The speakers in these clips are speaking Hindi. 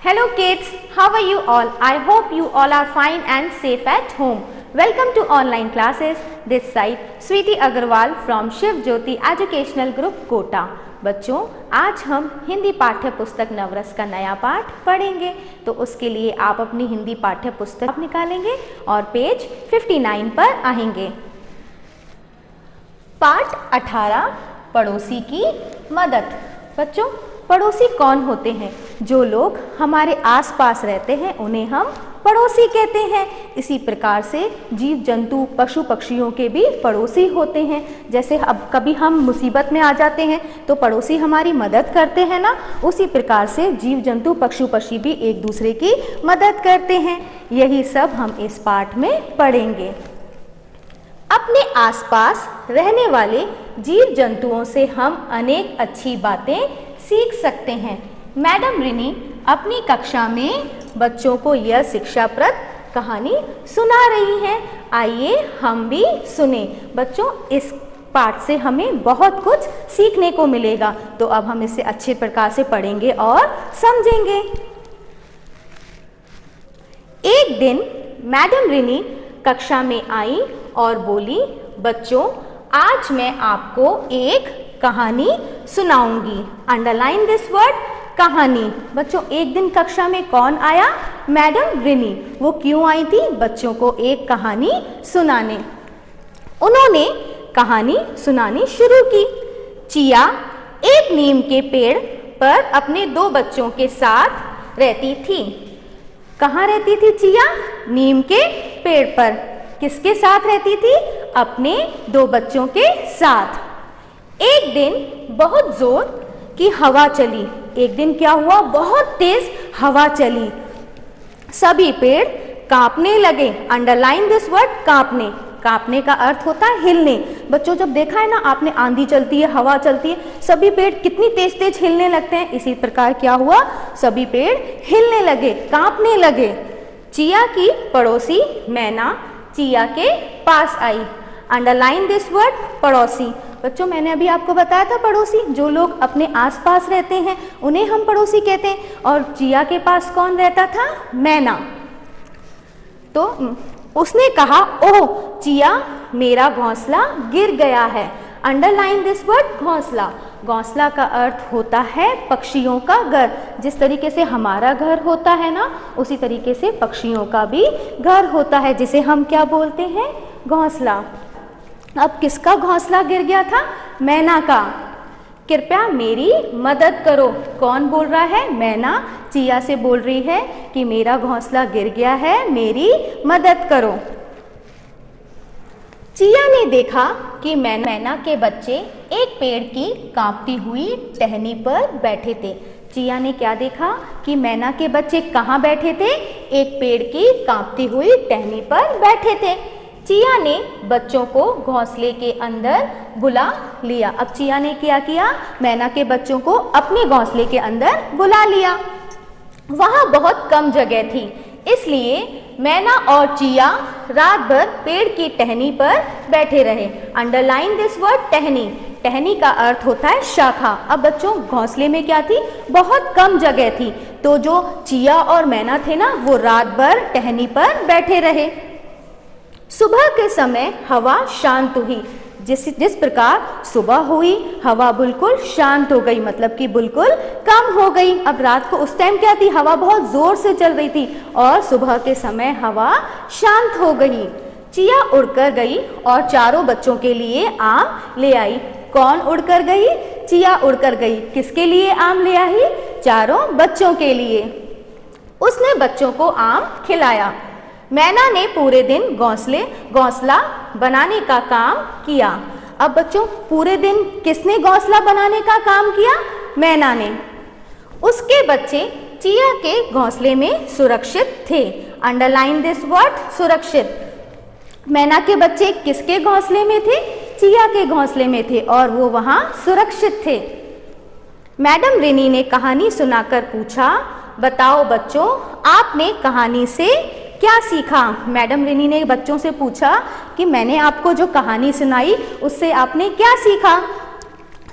Hello kids, how are you all? I hope you all are fine and safe at home. Welcome to online classes. This side Sweety Agarwal from Shiv Jyoti Educational Group Kota. बच्चों, आज हम हिंदी पाठ्य पुस्तक नवरस का नया पाठ पढ़ेंगे। तो उसके लिए आप अपनी हिंदी पाठ्य पुस्तक निकालेंगे और पेज 59 पर आएंगे। पाठ 18 पड़ोसी की मदद। बच्चों, पड़ोसी कौन होते हैं? जो लोग हमारे आसपास रहते हैं उन्हें हम पड़ोसी कहते हैं। इसी प्रकार से जीव जंतु पशु पक्षियों के भी पड़ोसी होते हैं। जैसे अब कभी हम मुसीबत में आ जाते हैं तो पड़ोसी हमारी मदद करते हैं ना, उसी प्रकार से जीव जंतु पशु पक्षी भी एक दूसरे की मदद करते हैं। यही सब हम इस पाठ में पढ़ेंगे। अपने आसपास रहने वाले जीव जंतुओं से हम अनेक अच्छी बातें सीख सकते हैं। मैडम रिनी अपनी कक्षा में बच्चों को यह शिक्षाप्रद कहानी सुना रही हैं। आइए हम भी सुने। बच्चों, इस पाठ से हमें बहुत कुछ सीखने को मिलेगा, तो अब हम इसे अच्छे प्रकार से पढ़ेंगे और समझेंगे। एक दिन मैडम रिनी कक्षा में आई और बोली, बच्चों आज मैं आपको एक कहानी सुनाऊंगी। अंडरलाइन दिस वर्ड, कहानी। बच्चों, एक दिन कक्षा में कौन आया? मैडम रिनी। वो क्यों आई थी? बच्चों को एक कहानी सुनाने। उन्होंने कहानी सुनानी शुरू की। चिया एक नीम के पेड़ पर अपने 2 बच्चों के साथ रहती थी। कहाँ रहती थी चिया? नीम के पेड़ पर। किसके साथ रहती थी? अपने 2 बच्चों के साथ। एक दिन बहुत जोर की हवा चली। एक दिन क्या हुआ? बहुत तेज हवा चली। सभी पेड़ कांपने लगे। अंडरलाइन दिस वर्ड, कांपने। कांपने का अर्थ होता है हिलने। बच्चों, जब देखा है ना आपने, आंधी चलती है, हवा चलती है, सभी पेड़ कितनी तेज तेज हिलने लगते हैं। इसी प्रकार क्या हुआ? सभी पेड़ हिलने लगे, कांपने लगे। चिया की पड़ोसी मैना चिया के पास आई। अंडरलाइन दिस वर्ड, पड़ोसी। बच्चों, मैंने अभी आपको बताया था पड़ोसी, जो लोग अपने आसपास रहते हैं उन्हें हम पड़ोसी कहते हैं। और चिया के पास कौन रहता था? मैना। तो उसने कहा, ओह चिया, मेरा घोंसला गिर गया है। अंडरलाइन दिस वर्ड, घोंसला। घोंसला का अर्थ होता है पक्षियों का घर। जिस तरीके से हमारा घर होता है ना, उसी तरीके से पक्षियों का भी घर होता है, जिसे हम क्या बोलते हैं? घोंसला। अब किसका घोंसला गिर गया था? मैना का। कृपया मेरी मदद करो। कौन बोल रहा है? मैना चिया से बोल रही है कि मेरा घोंसला गिर गया है, मेरी मदद करो। चिया ने देखा कि मैना के बच्चे एक पेड़ की कांपती हुई टहनी पर बैठे थे। चिया ने क्या देखा कि मैना के बच्चे कहाँ बैठे थे? एक पेड़ की कांपती हुई टहनी पर बैठे थे। चिया ने बच्चों को घोंसले के अंदर बुला लिया। अब चिया ने क्या किया? मैना के बच्चों को अपने घोंसले के अंदर बुला लिया। वहाँ बहुत कम जगह थी, इसलिए मैना और चिया रात भर पेड़ की टहनी पर बैठे रहे। अंडरलाइन दिस वर्ड, टहनी। टहनी का अर्थ होता है शाखा। अब बच्चों, घोंसले में क्या थी? बहुत कम जगह थी, तो जो चिया और मैना थे ना, वो रात भर टहनी पर बैठे रहे। सुबह के समय हवा शांत हुई। जिस प्रकार सुबह हुई, हवा बिल्कुल शांत हो गई, मतलब कि बिल्कुल कम हो गई। अब रात को उस टाइम क्या थी? हवा बहुत जोर से चल रही थी, और सुबह के समय हवा शांत हो गई। चिया उड़कर गई और चारों बच्चों के लिए आम ले आई। कौन उड़कर गई? चिया उड़कर गई। किसके लिए आम ले आई? चारों बच्चों के लिए। उसने बच्चों को आम खिलाया। मैना ने पूरे दिन घोंसला बनाने का काम किया। अब बच्चों, पूरे दिन किसने घोंसला बनाने का काम किया? मैना ने। उसके बच्चे चिया के घोंसले में सुरक्षित थे। अंडरलाइन दिस वर्ड, सुरक्षित। मैना के बच्चे किसके घोंसले में थे? चिया के घोंसले में थे, और वो वहां सुरक्षित थे। मैडम रिनी ने कहानी सुनाकर पूछा, बताओ बच्चों, आपने कहानी से क्या सीखा? मैडम रिनी ने बच्चों से पूछा कि मैंने आपको जो कहानी सुनाई उससे आपने क्या सीखा?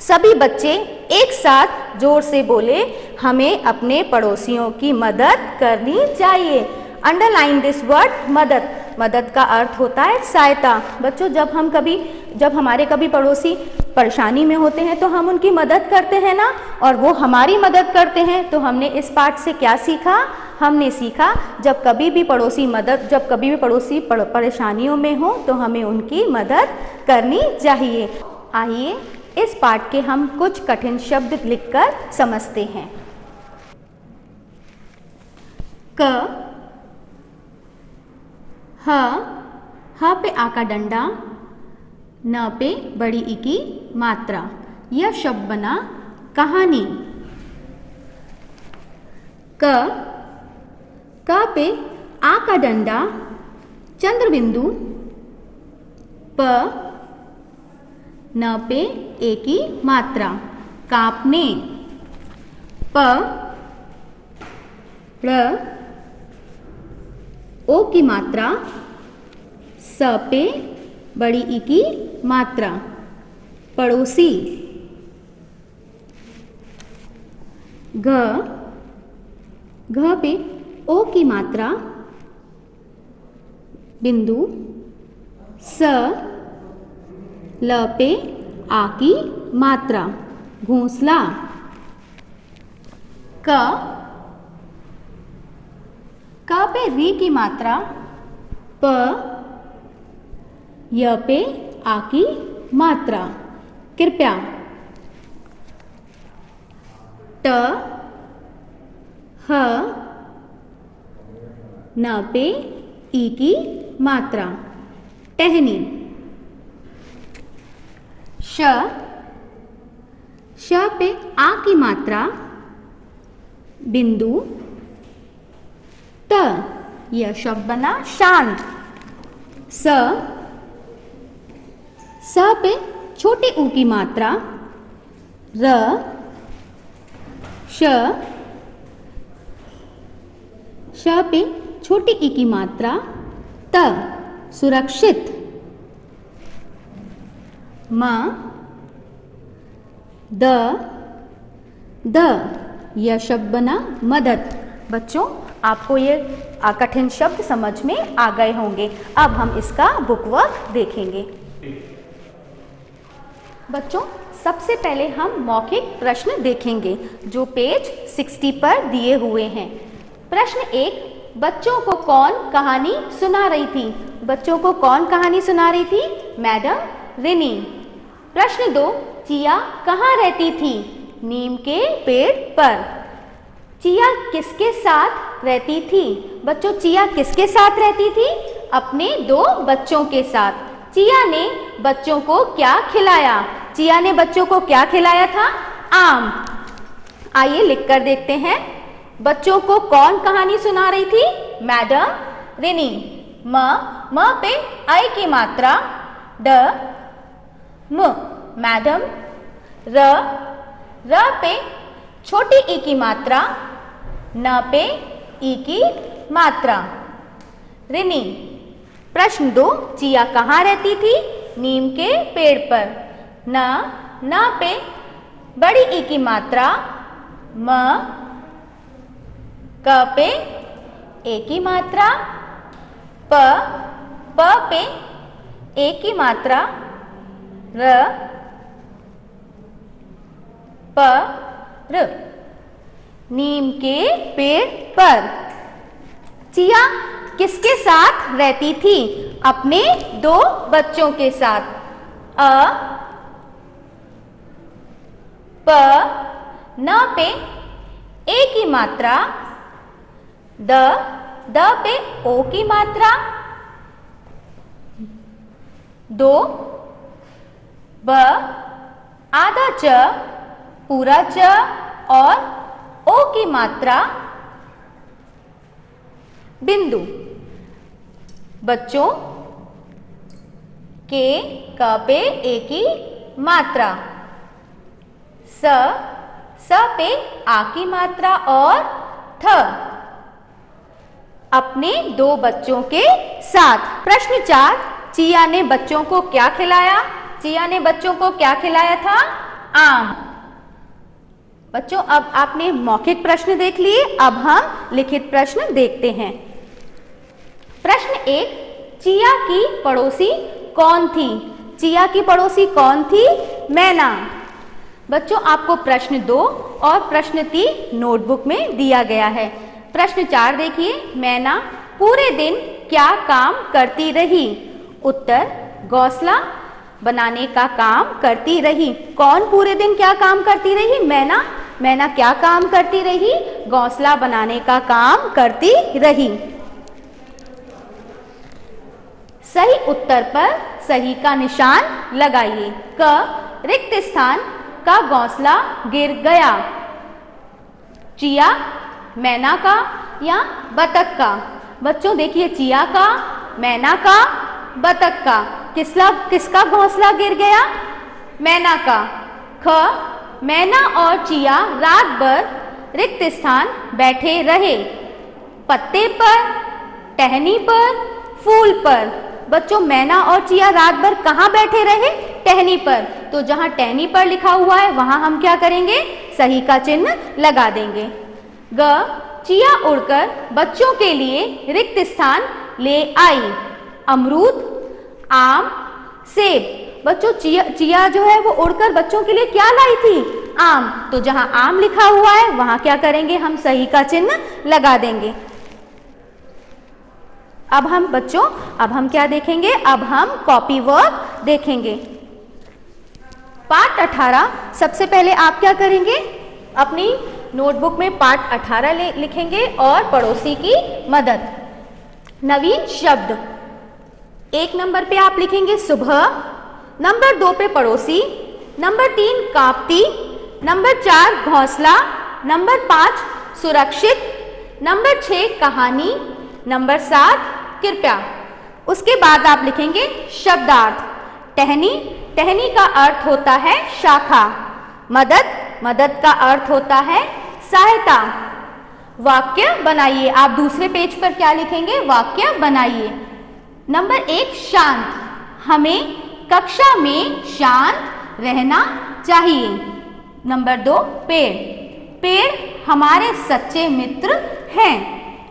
सभी बच्चे एक साथ जोर से बोले, हमें अपने पड़ोसियों की मदद करनी चाहिए। अंडरलाइन दिस वर्ड मदद। मदद का अर्थ होता है सहायता। बच्चों जब हमारे कभी पड़ोसी परेशानी में होते हैं तो हम उनकी मदद करते हैं ना, और वो हमारी मदद करते हैं। तो हमने इस पाठ से क्या सीखा? हमने सीखा जब कभी भी पड़ोसी परेशानियों में हो तो हमें उनकी मदद करनी चाहिए। आइए इस पाठ के हम कुछ कठिन शब्द लिखकर समझते हैं। क, ह पे आ का डंडा, न पे बड़ी ई की मात्रा। यह शब्द बना कहानी। क पे आ का डंडा, चंद्र बिंदु, प न पे ए की मात्रा, कांपने। प र ओ की मात्रा, स पे बड़ी ई की मात्रा, पड़ोसी। घ पे ओ की मात्रा, बिंदु, स ल पे आ की मात्रा, घोंसला। क पे री की मात्रा, प य पे आ की मात्रा, कृपया। ट ह न पे ई की मात्रा, टहनी। श पे आ की मात्रा, बिंदु, त यह शब्द बना शांत। स पे छोटी ऊ की मात्रा, र श पे छोटी ई की मात्रा, त सुरक्षित। म द यह शब्द बना मदद। बच्चों आपको ये कठिन शब्द समझ में आ गए होंगे। अब हम इसका बुकवर्क देखेंगे। बच्चों सबसे पहले हम मौखिक प्रश्न देखेंगे जो पेज 60 पर दिए हुए हैं। प्रश्न 1, बच्चों को कौन कहानी सुना रही थी? बच्चों को कौन कहानी सुना रही थी? मैडम रिनी। प्रश्न 2, चिया कहाँ रहती थी? नीम के पेड़ पर। चिया किसके साथ रहती थी? बच्चों चिया किसके साथ रहती थी? अपने 2 बच्चों के साथ। चिया ने बच्चों को क्या खिलाया? चिया ने बच्चों को क्या खिलाया था? आम। आइए लिखकर देखते हैं। बच्चों को कौन कहानी सुना रही थी? मैडम रिनी। म पे आई की मात्रा, ड म मैडम। र पे छोटी ई की मात्रा, न पे ई की मात्रा, रिनी। प्रश्न 2, चिया कहाँ रहती थी? नीम के पेड़ पर। न पे बड़ी ई की मात्रा, म क पे ए की मात्रा, प पे ए की मात्रा, र नीम के पेड़ पर। चिया किसके साथ रहती थी? अपने 2 बच्चों के साथ। न पे ए की मात्रा, द पे ओ की मात्रा, 2 आधा च पूरा च और ओ की मात्रा, बिंदु। बच्चों के क पे ए की मात्रा, स पे आ की मात्रा और थ अपने 2 बच्चों के साथ। प्रश्न 4, चिया ने बच्चों को क्या खिलाया? चिया ने बच्चों को क्या खिलाया था? आम। बच्चों अब आपने मौखिक प्रश्न देख लिए, अब हम लिखित प्रश्न देखते हैं। प्रश्न 1, चिया की पड़ोसी कौन थी? चिया की पड़ोसी कौन थी? मैना। बच्चों आपको प्रश्न 2 और प्रश्न 3 नोटबुक में दिया गया है। प्रश्न 4 देखिए, मैना पूरे दिन क्या काम करती रही? उत्तर, घोंसला बनाने का काम करती रही। कौन पूरे दिन क्या काम करती रही? मैना। मैना क्या काम करती रही? घोंसला बनाने का काम करती रही। सही उत्तर पर सही का निशान लगाइए। क, रिक्त स्थान का घोंसला गिर गया। चिया, मैना का या बतख का? बच्चों देखिए, चिया का, मैना का, बतख का। किसका घोंसला गिर गया? मैना का। ख, मैना और चिया रात भर रिक्त स्थान बैठे रहे। पत्ते पर, टहनी पर, फूल पर। बच्चों मैना और चिया रात भर कहाँ बैठे रहे? टहनी पर। तो जहाँ टहनी पर लिखा हुआ है वहाँ हम क्या करेंगे? सही का चिन्ह लगा देंगे। ग, चिया उड़कर बच्चों के लिए रिक्त स्थान ले आई। अमरूद, आम, सेब। बच्चों चिया जो है वो उड़कर बच्चों के लिए क्या लाई थी? आम। तो जहाँ आम लिखा हुआ है वहाँ क्या करेंगे? हम सही का चिन्ह लगा देंगे। अब हम क्या देखेंगे? अब हम कॉपी वर्क देखेंगे। पाठ 18, सबसे पहले आप क्या करेंगे? अपनी नोटबुक में पाठ 18 लिखेंगे और पड़ोसी की मदद। नवीन शब्द, 1 नंबर पे आप लिखेंगे सुबह, नंबर 2 पे पड़ोसी, नंबर 3 कांपती, नंबर 4 घोंसला, नंबर 5 सुरक्षित, नंबर 6 कहानी, नंबर 7 कृपया। उसके बाद आप लिखेंगे शब्दार्थ। टहनी, टहनी का अर्थ होता है शाखा। मदद, मदद का अर्थ होता है सहायता। वाक्य बनाइए। आप दूसरे पेज पर क्या लिखेंगे? वाक्य बनाइए। नंबर 1 शांत, हमें कक्षा में शांत रहना चाहिए। नंबर 2 पेड़, पेड़ हमारे सच्चे मित्र हैं।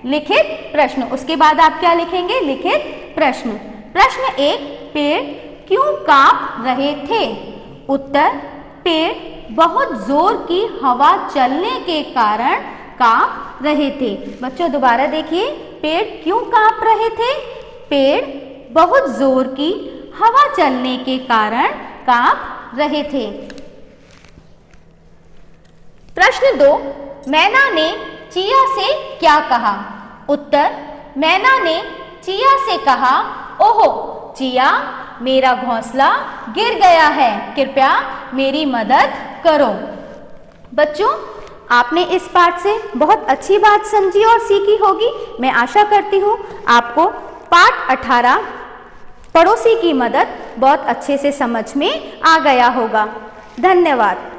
लिखित प्रश्न, उसके बाद आप क्या लिखेंगे? लिखित प्रश्न। प्रश्न 1, पेड़ क्यों कांप रहे थे? उत्तर, पेड़ बहुत जोर की हवा चलने के कारण कांप रहे थे। बच्चों दोबारा देखिए, पेड़ क्यों कांप रहे थे? पेड़ बहुत जोर की हवा चलने के कारण कांप रहे थे। प्रश्न 2, मैना ने चिया से क्या कहा? उत्तर, मैना ने चिया से कहा, ओहो चिया, मेरा घोंसला गिर गया है, कृपया मेरी मदद करो। बच्चों आपने इस पाठ से बहुत अच्छी बात समझी और सीखी होगी। मैं आशा करती हूँ आपको पाठ 18 पड़ोसी की मदद बहुत अच्छे से समझ में आ गया होगा। धन्यवाद।